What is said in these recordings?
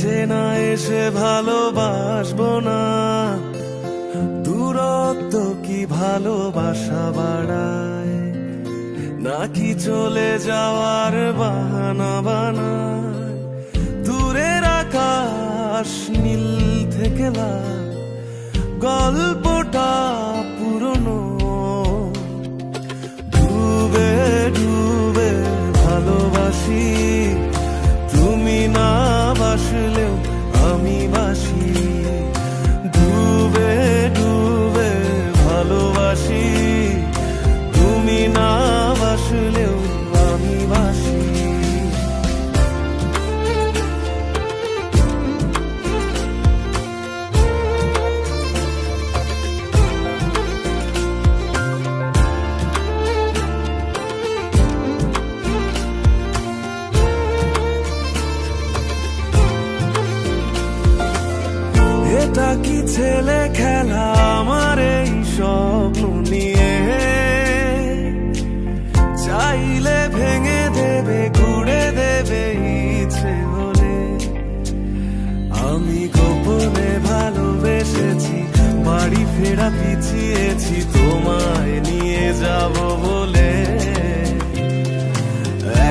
কাছে না এসে ভালোবাসবো না, দূরত্ব কি ভালোবাসা বাড়ায়, নাকি চলে যাওয়ার বাহানা বানায়। দূরের আকাশ নীল থেকে লাল, গল্পটা পুরনো। ডুবে ডুবে ভালোবাসি, তুমি না বাসলেও আমি বাসি। ডুবে ডুবে ভালোবাসি, তুমি না বাসলেও আমি বাসি। এটা কি ছেলে খেলা আমার এই স্বপ্ন নিয়ে, চাইলে ভেঙে দেবে ঘুরে দেবে ইচ্ছে হলে। আমি গোপনে ভালোবেসেছি, বাড়ি ফেরা পিছিয়েছি তোমায় নিয়ে যাব বলে।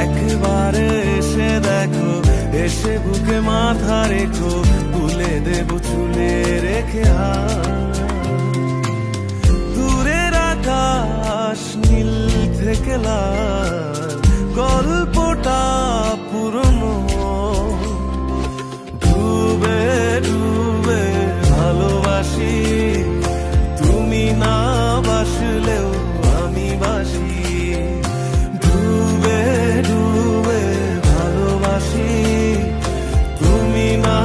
একবারে এসে দেখো, এসে বুকে মাথা রেখো, তুলে দেব চুলে রেখে হাত। দূরের আকাশ নীল থেকে লাল, গল্পটা পুরনো। ডুবে ডুবে ভালোবাসি, তুমি না বাসলেও আমি বাসি। ডুবে ডুবে ভালোবাসি, তুমি না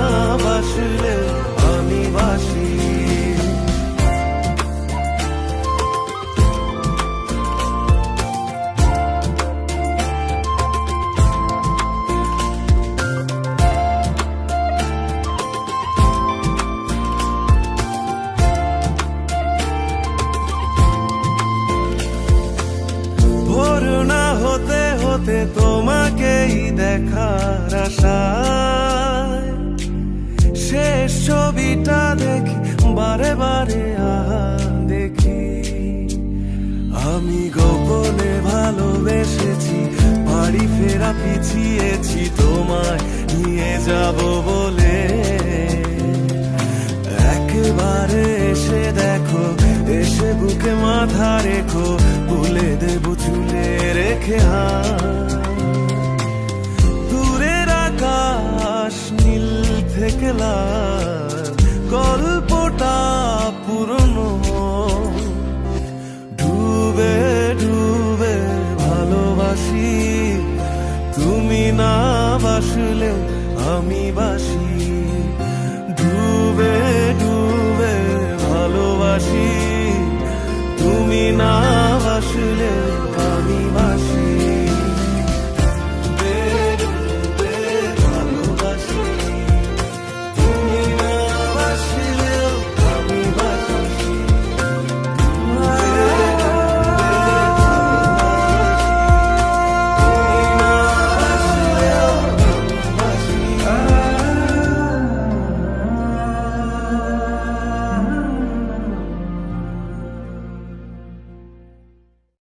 বাসলেও আমি বাসি। ভোর না হতে হতে তোমাকেই দেখার আশায়, শেষ ছবিটা দেখি বারে বারে দেখি। আমি গোপনে ভালোবেসেছি, বাড়ি ফেরা পিছিয়েছি তোমায় নিয়ে যাব বলে। একবারে এসে দেখো, এসে বুকে মাথা রেখো, তুলে দেব চুলে রেখে হাত। দূরের আকাশ নীল থেকে লাল,